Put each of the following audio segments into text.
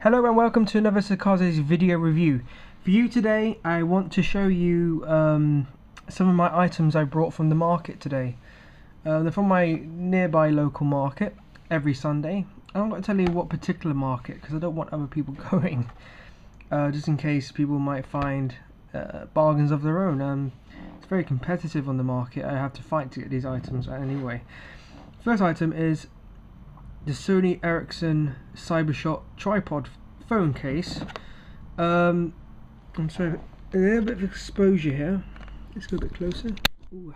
Hello and welcome to another Sakaze's video review. For you today, I want to show you some of my items I brought from the market today. They're from my nearby local market every Sunday. I'm not going to tell you what particular market because I don't want other people going, just in case people might find bargains of their own. It's very competitive on the market. I have to fight to get these items anyway. First item is the Sony Ericsson CyberShot tripod phone case. I'm sorry, a little bit of exposure here. Let's go a bit closer. Ooh.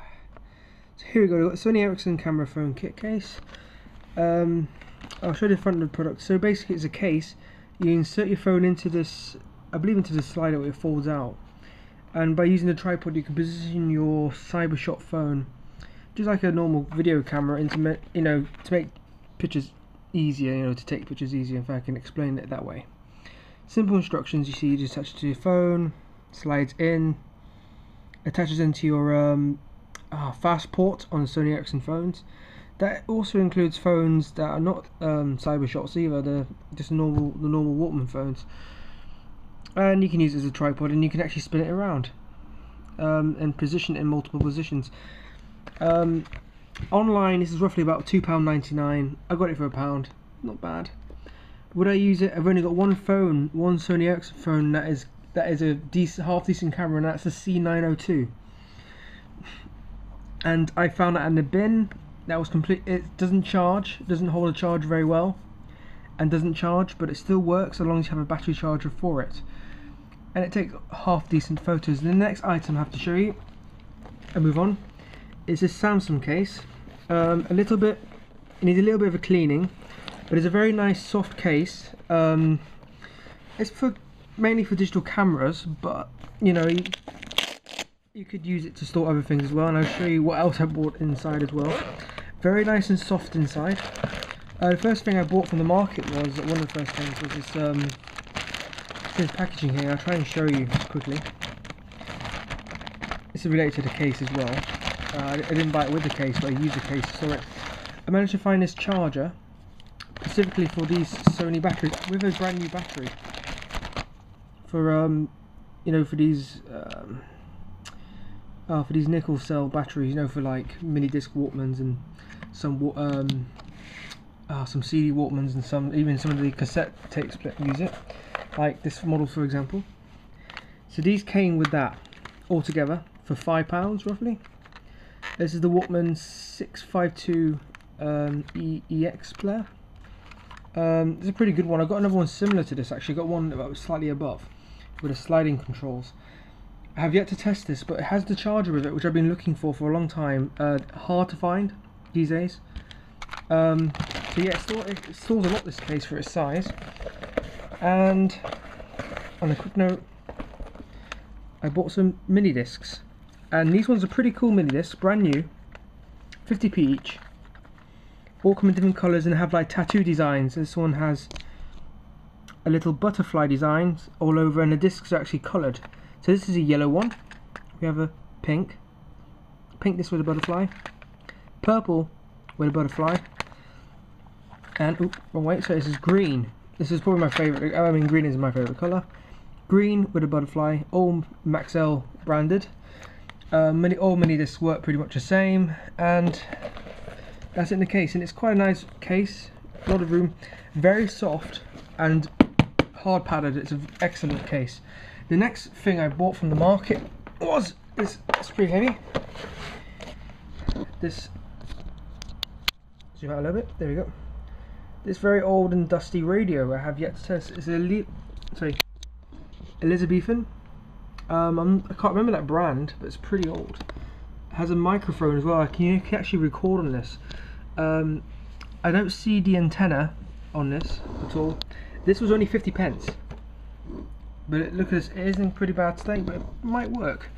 So here we go. We've got the Sony Ericsson camera phone kit case. I'll show you the front of the product. So basically, it's a case. You insert your phone into this, I believe, into the slider where it folds out, and by using the tripod, you can position your CyberShot phone just like a normal video camera, into to make pictures easier, to take pictures easier, if I can explain it that way. Simple instructions. You see, you just attach it to your phone, slides in, attaches into your fast port on the Sony Ericsson phones. That also includes phones that are not CyberShots either. They're just the normal Walkman phones, and you can use it as a tripod, and you can actually spin it around and position it in multiple positions. Online, this is roughly about £2.99. I got it for £1, not bad. Would I use it? I've only got one phone, one Sony Ericsson phone that is a half decent camera, and that's a C902. And I found that in the bin. That was complete. It doesn't charge, doesn't hold a charge very well, and doesn't charge, but it still works as long as you have a battery charger for it. And it takes half decent photos. The next item I have to show you, and move on, is this Samsung case. It needs a little bit of a cleaning, but it's a very nice soft case. It's mainly for digital cameras, but you could use it to store other things as well, and I'll show you what else I bought inside as well. Very nice and soft inside. The first thing I bought from the market was, one of the first things was this packaging here. I'll try and show you quickly. This is related to the case as well. I didn't buy it with the case, but I used the case to store it. I managed to find this charger specifically for these Sony batteries, with a brand new battery for these nickel cell batteries, for like mini disc Walkmans and some CD Walkmans, and even some of the cassette tapes use it, like this model for example. So these came with that altogether for £5 roughly. This is the Walkman 652 EX player. It's a pretty good one. I got another one similar to this actually. I got one that was slightly above with a sliding controls. I have yet to test this, but it has the charger with it, which I've been looking for a long time. Hard to find these days. So yeah, it stores a lot, this case, for its size. And on a quick note, I bought some mini discs, and these ones are pretty cool mini discs, brand new, 50p each. All come in different colours and have like tattoo designs. This one has a little butterfly design all over, and the discs are actually coloured. So this is a yellow one. We have a pink. Pink, this with a butterfly. Purple with a butterfly. And, oop, wrong way, so this is green. This is probably my favourite. I mean, green is my favourite colour. Green with a butterfly, all Maxell branded. All mini discs work pretty much the same, and that's in the case. And it's quite a nice case, a lot of room, very soft and hard padded. It's an excellent case. The next thing I bought from the market was this. It's pretty heavy. This, zoom out a little bit. There we go. This very old and dusty radio I have yet to test. It's Elizabethan. I can't remember that brand, but it's pretty old. It has a microphone as well. You can actually record on this. I don't see the antenna on this at all. This was only 50p. But look at this, it is in pretty bad state, but it might work.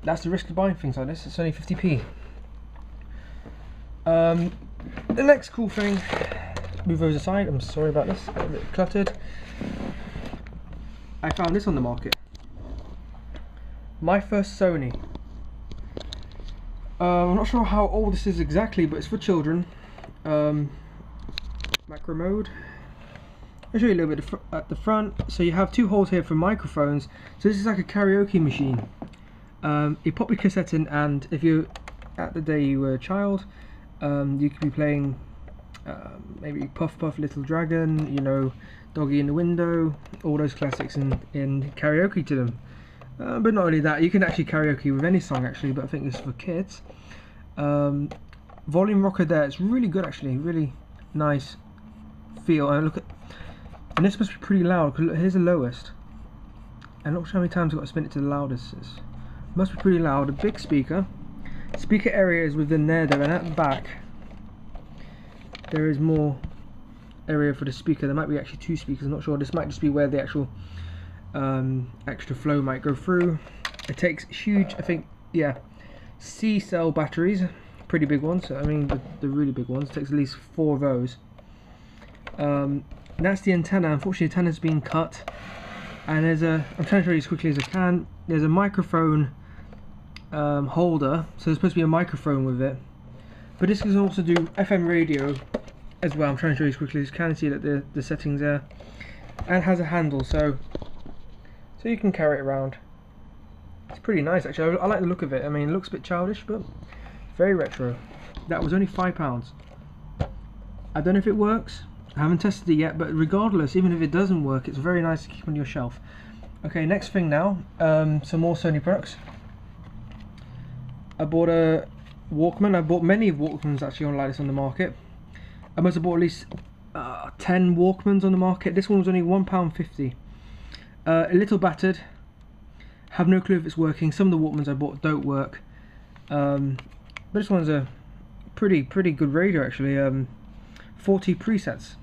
That's the risk of buying things like this. It's only 50p. The next cool thing, move those aside, I'm sorry about this, a bit cluttered. I found this on the market. My first Sony. I'm not sure how old this is exactly, but it's for children. Macro mode. I'll show you a little bit at the front. So you have two holes here for microphones. So this is like a karaoke machine. You pop your cassette in, and if you, at the day you were a child, you could be playing maybe Puff Puff Little Dragon, you know, Doggy in the Window, all those classics in karaoke to them. But not only that, you can actually karaoke with any song actually, but I think it's for kids. Volume rocker there, it's really good actually, really nice feel. And look at, and this must be pretty loud, because here's the lowest. And look how many times I've got to spin it to the loudest. It must be pretty loud. A big speaker. Speaker area is within there though, and at the back there is more area for the speaker. There might be actually two speakers, I'm not sure. This might just be where the actual extra flow might go through. It takes huge, I think, yeah, C cell batteries, pretty big ones. I mean the really big ones. It takes at least 4 of those. That's the antenna. Unfortunately, the antenna's been cut. And there's a, I'm trying to show you as quickly as I can. There's a microphone holder, so there's supposed to be a microphone with it. But this can also do FM radio as well. I'm trying to show you as quickly as I can. See that the settings there, and has a handle, so you can carry it around. It's pretty nice actually. I like the look of it. I mean, it looks a bit childish, but very retro. That was only £5. I don't know if it works. I haven't tested it yet, but regardless, even if it doesn't work, it's very nice to keep on your shelf. Okay, next thing now, some more Sony products. I bought a Walkman. I bought many Walkmans actually on like this on the market. I must have bought at least 10 Walkmans on the market. This one was only £1.50. A little battered. Have no clue if it's working. Some of the Walkmans I bought don't work. But this one's a pretty good radio actually. 40 presets.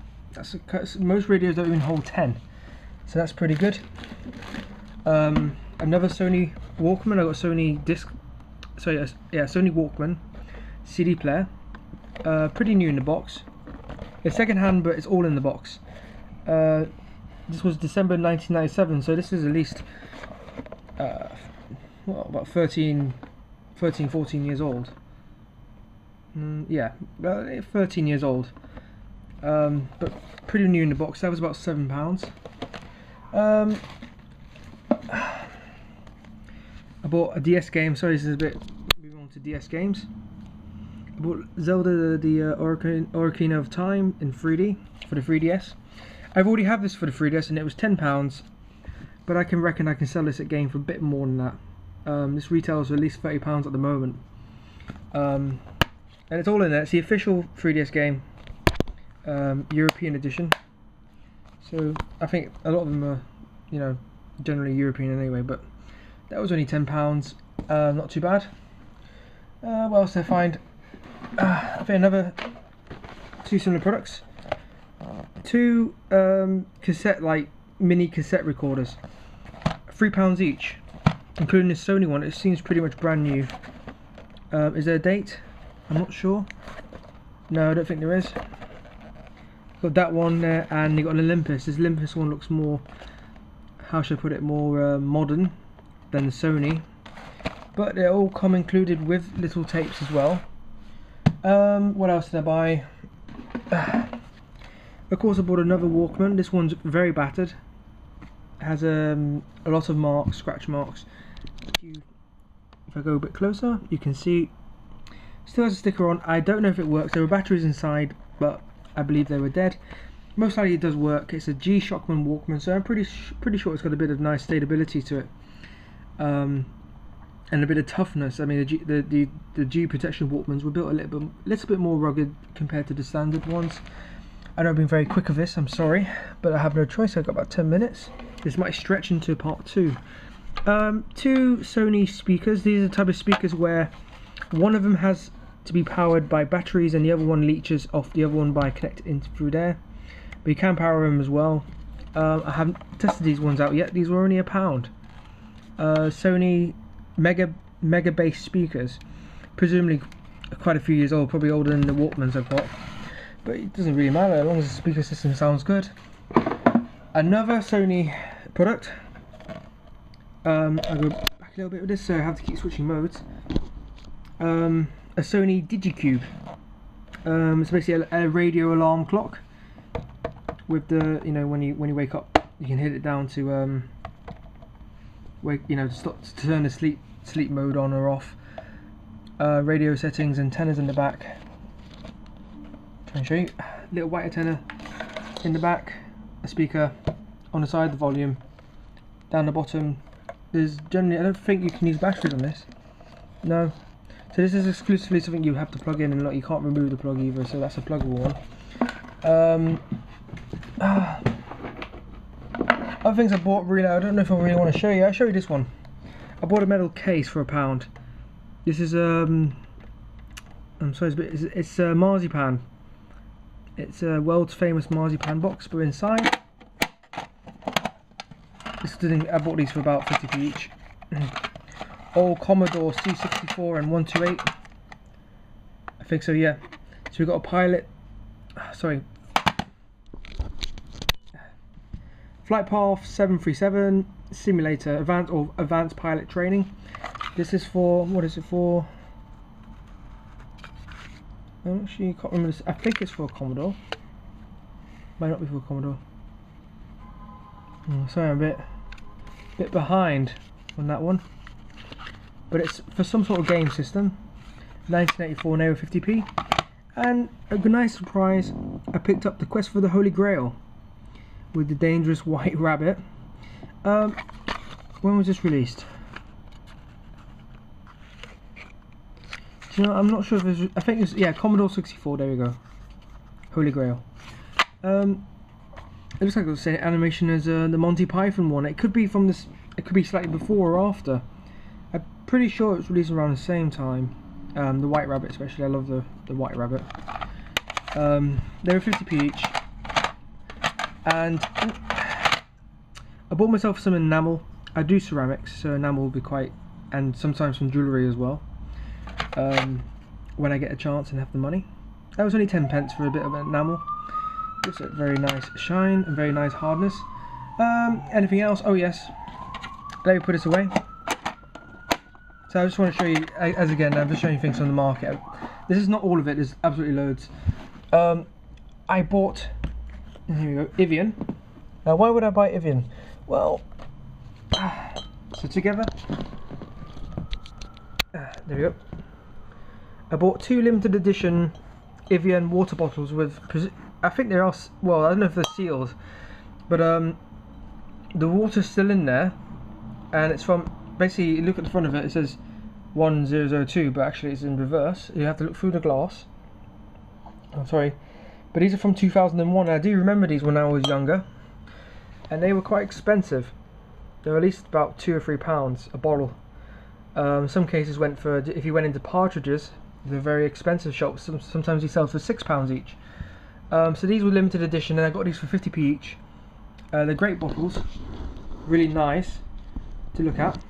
Most radios don't even hold 10, so that's pretty good. Another Sony Walkman. I got Sony disc. So yeah, Sony Walkman CD player. Pretty new in the box. It's second hand, but it's all in the box. This was December 1997, so this is at least well, about 14 years old. Yeah, about 13 years old. But pretty new in the box. That was about £7. I bought a DS game. Sorry, this is a bit moving on to DS games. I bought Zelda the Ocarina of Time in 3D for the 3DS. I've already had this for the 3DS and it was £10, but I reckon I can sell this at game for a bit more than that. This retails for at least £30 at the moment, and it's all in there. It's the official 3DS game. European edition, so I think a lot of them are, you know, generally European anyway, but that was only £10, not too bad. What else did I find? I think another 2 similar products, 2 cassette, like mini cassette recorders, £3 each, including this Sony one. It seems pretty much brand new. Is there a date? I'm not sure. No, I don't think there is. Got that one there, and you got an Olympus. This Olympus one looks more, how should I put it, more modern than the Sony, but they all come included with little tapes as well. What else did I buy? Of course I bought another Walkman. This one's very battered. It has a lot of marks, scratch marks. If I go a bit closer, you can see still has a sticker on. I don't know if it works. There were batteries inside, but I believe they were dead. Most likely it does work. It's a G Shockman Walkman, so I'm pretty sure it's got a bit of nice stability to it, and a bit of toughness. I mean, the G protection Walkmans were built a little bit more rugged compared to the standard ones. I know I've been very quick of this, I'm sorry, but I have no choice. I've got about 10 minutes. This might stretch into part 2. 2 Sony speakers. These are the type of speakers where one of them has to be powered by batteries and the other one leeches off the other one by connecting in through there, but you can power them as well. I haven't tested these ones out yet. These were only £1. Sony mega bass speakers, presumably quite a few years old, probably older than the Walkmans I've got, but it doesn't really matter as long as the speaker system sounds good. Another Sony product. I'll go back a little bit with this, so I have to keep switching modes. A Sony DigiCube. It's basically a radio alarm clock. with the, you know, when you wake up, you can hit it down to wake, you know, to turn the sleep mode on or off. Radio settings, antennas in the back. Try and show you. Little white antenna in the back, a speaker on the side, the volume. Down the bottom, there's generally, I don't think you can use batteries on this. No. So this is exclusively something you have to plug in, and look, you can't remove the plug either, so that's a pluggable one. Other things I bought, really, I don't know if I really want to show you. I'll show you this one. I bought a metal case for £1. This is I'm sorry, it's marzipan. It's a world's famous marzipan box, but inside, I bought these for about 50p each. Old Commodore C64 and 128. I think so, yeah. So we've got a pilot, Flight Path 737 simulator, advanced pilot training. This is for, what is it for? I actually can't remember this. I think it's for a Commodore. Might not be for a Commodore. Sorry, I'm a bit behind on that one. But it's for some sort of game system. 1984 Neo 50p. And a nice surprise, I picked up the Quest for the Holy Grail with the dangerous white rabbit. When was this released? Do you know, I'm not sure if it's, I think it's, yeah, Commodore 64, there we go. Holy Grail. It looks like it was the same animation as the Monty Python one. It could be from this, it could be slightly before or after. I'm pretty sure it was released around the same time. The white rabbit especially, I love the white rabbit. They were 50p each. And I bought myself some enamel. I do ceramics, so enamel will be quite, and sometimes some jewellery as well. When I get a chance and have the money. That was only 10p for a bit of enamel. Gives it very nice shine and very nice hardness. Anything else? Oh yes. Let me put this away. So I just want to show you, as again, I'm just showing you things on the market. This is not all of it, there's absolutely loads. I bought, here we go, Evian. Now why would I buy Evian? Well, so together, there we go. I bought 2 limited edition Evian water bottles with, I think they are, well, I don't know if they're sealed, but the water's still in there, and it's from, basically, you look at the front of it, it says 1002, but actually it's in reverse. You have to look through the glass. I'm sorry, but these are from 2001. I do remember these when I was younger, and they were quite expensive. They were at least about £2 or £3 a bottle. Some cases went for, if you went into Partridge's, they're very expensive shops. Sometimes you sell for £6 each. So these were limited edition, and I got these for 50p each. They're great bottles, really nice to look at.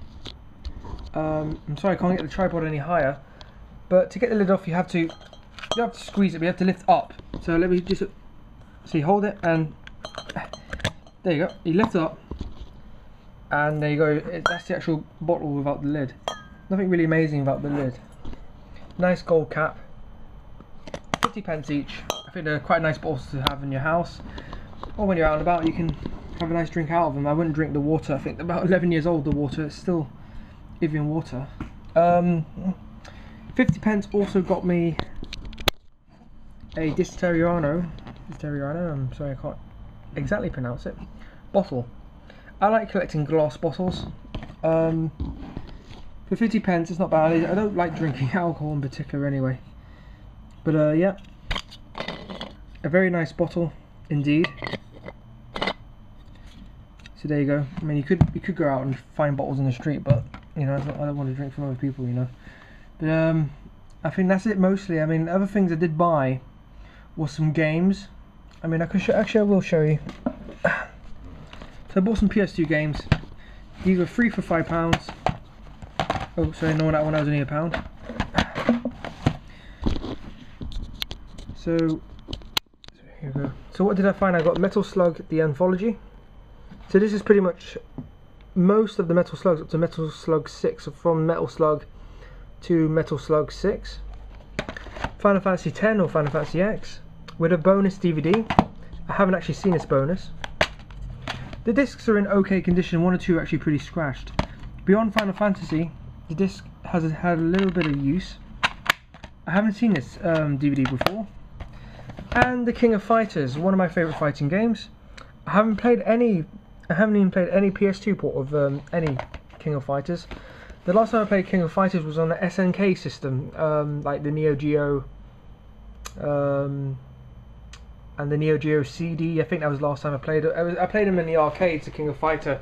I'm sorry I can't get the tripod any higher, but to get the lid off you have to squeeze it, but you have to lift up. So let me just, so you hold it and there you go, you lift it up and there you go, that's the actual bottle without the lid. Nothing really amazing about the lid. Nice gold cap, 50p each. I think they're quite nice bottles to have in your house, or when you're out and about you can have a nice drink out of them. I wouldn't drink the water, I think about 11 years old the water, it's still Evian water. 50p also got me a Disteriano, I'm sorry I can't exactly pronounce it, bottle. I like collecting glass bottles. For 50p it's not bad. I don't like drinking alcohol in particular anyway. But yeah, a very nice bottle indeed. So there you go. I mean, you could go out and find bottles in the street, but you know, I don't want to drink from other people, you know. But I think that's it mostly. I mean, other things I did buy was some games. I mean, I could actually I will show you. So I bought some PS2 games. These were free for £5. Oh, sorry, no, that one was only £1. So here we go. So what did I find? I got Metal Slug: The Anthology. So this is pretty much most of the Metal Slugs up to Metal Slug 6, from Metal Slug to Metal Slug 6. Final Fantasy X or Final Fantasy X with a bonus DVD I haven't actually seen this bonus. The discs are in okay condition, one or two are actually pretty scratched. Beyond Final Fantasy, the disc has had a little bit of use. I haven't seen this DVD before. And the King of Fighters, one of my favourite fighting games. I haven't even played any PS2 port of any King of Fighters. The last time I played King of Fighters was on the SNK system, like the Neo Geo and the Neo Geo CD. I think that was the last time I played it. I played them in the arcades, the King of Fighter.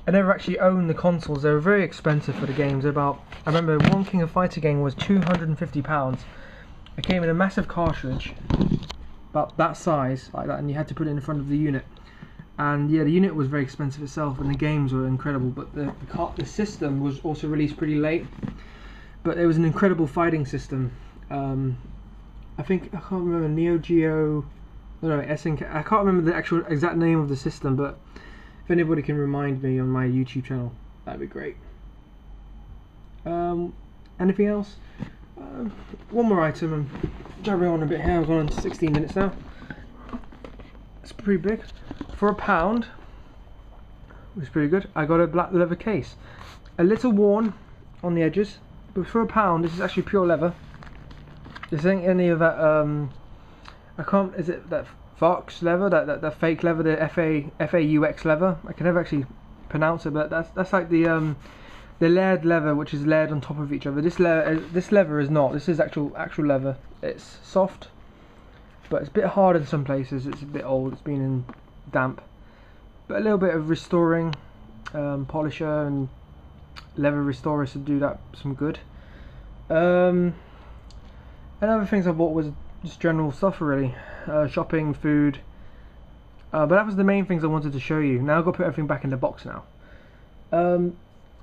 I never actually owned the consoles. They were very expensive for the games. I remember one King of Fighter game was £250. It came in a massive cartridge, about that size, like that, and you had to put it in front of the unit. And yeah, the unit was very expensive itself, and the games were incredible. But the system was also released pretty late. But it was an incredible fighting system. I think, I can't remember, Neo Geo, no, SNK, I can't remember the actual exact name of the system, but if anybody can remind me on my YouTube channel, that'd be great. Anything else? One more item. I'm jabbering on a bit here. I've gone on 16 minutes now. It's pretty big. For £1, which is pretty good, I got a black leather case. A little worn on the edges, but for £1, this is actually pure leather. This ain't any of that, I can't, is it that Fox leather, that fake leather, the FAUX leather? I can never actually pronounce it, but that's like the layered leather, which is layered on top of each other. This leather is not. This is actual leather. It's soft, but it's a bit hard in some places. It's a bit old. It's been in damp, but a little bit of restoring, polisher and leather restorer to do that some good. And other things I bought was just general stuff really, shopping, food, but that was the main things I wanted to show you. Now I've got to put everything back in the box now.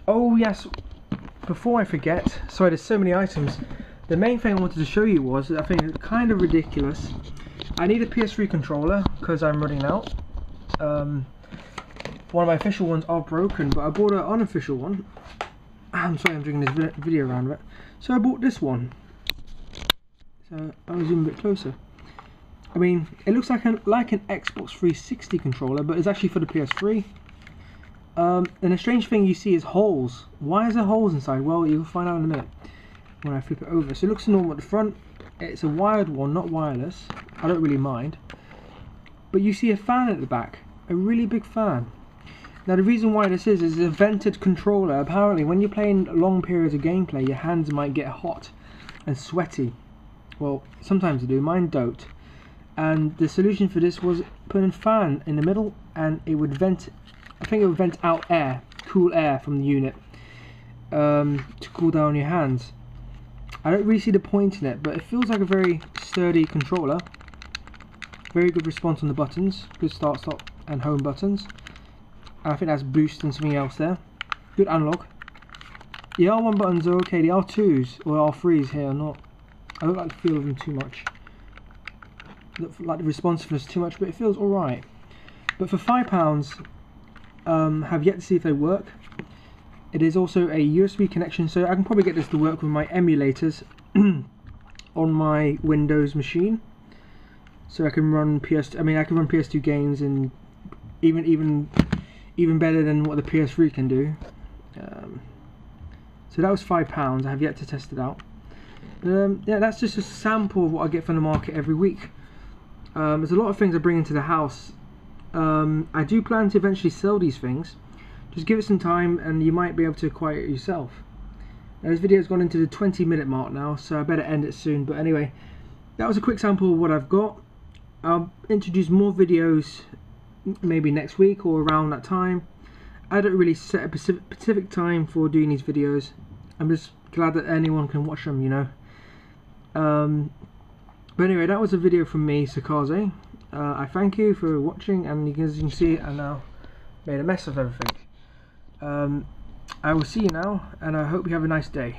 Oh yes, before I forget, sorry, there's so many items. The main thing I wanted to show you was, I think it's kind of ridiculous, I need a PS3 controller because I'm running out. One of my official ones are broken, but I bought an unofficial one. I'm sorry, I'm doing this video around it. So I bought this one. So I'll zoom a bit closer. I mean, it looks like an Xbox 360 controller, but it's actually for the PS3. And a strange thing you see is holes. Why is there holes inside? Well, you'll find out in a minute when I flip it over. So it looks normal at the front. It's a wired one, not wireless. I don't really mind. But you see a fan at the back, a really big fan. Now the reason why this is a vented controller. Apparently when you're playing long periods of gameplay, your hands might get hot and sweaty. Well, sometimes they do, mine don't. And the solution for this was putting a fan in the middle, and it would vent, I think it would vent out air, cool air from the unit, to cool down your hands. I don't really see the point in it, but it feels like a very sturdy controller. Very good response on the buttons, good start, stop and home buttons. I think that's boost and something else there. Good analog. The R1 buttons are okay, the R2s or R3s here are not. I don't like the feel of them too much. Look like the responsiveness too much, but it feels alright. But for £5, have yet to see if they work. It is also a USB connection, so I can probably get this to work with my emulators on my Windows machine. So I can run I can run PS2 games, and even better than what the PS3 can do. So that was £5. I have yet to test it out. Yeah, that's just a sample of what I get from the market every week. There's a lot of things I bring into the house. I do plan to eventually sell these things. Just give it some time and you might be able to acquire it yourself. Now, this video's gone into the 20-minute mark now, so I better end it soon. But anyway, that was a quick sample of what I've got. I'll introduce more videos maybe next week or around that time. I don't really set a specific time for doing these videos. I'm just glad that anyone can watch them, you know. But anyway, that was a video from me, Sakaze. I thank you for watching, and as you can see, I now made a mess of everything. I will see you now, and I hope you have a nice day.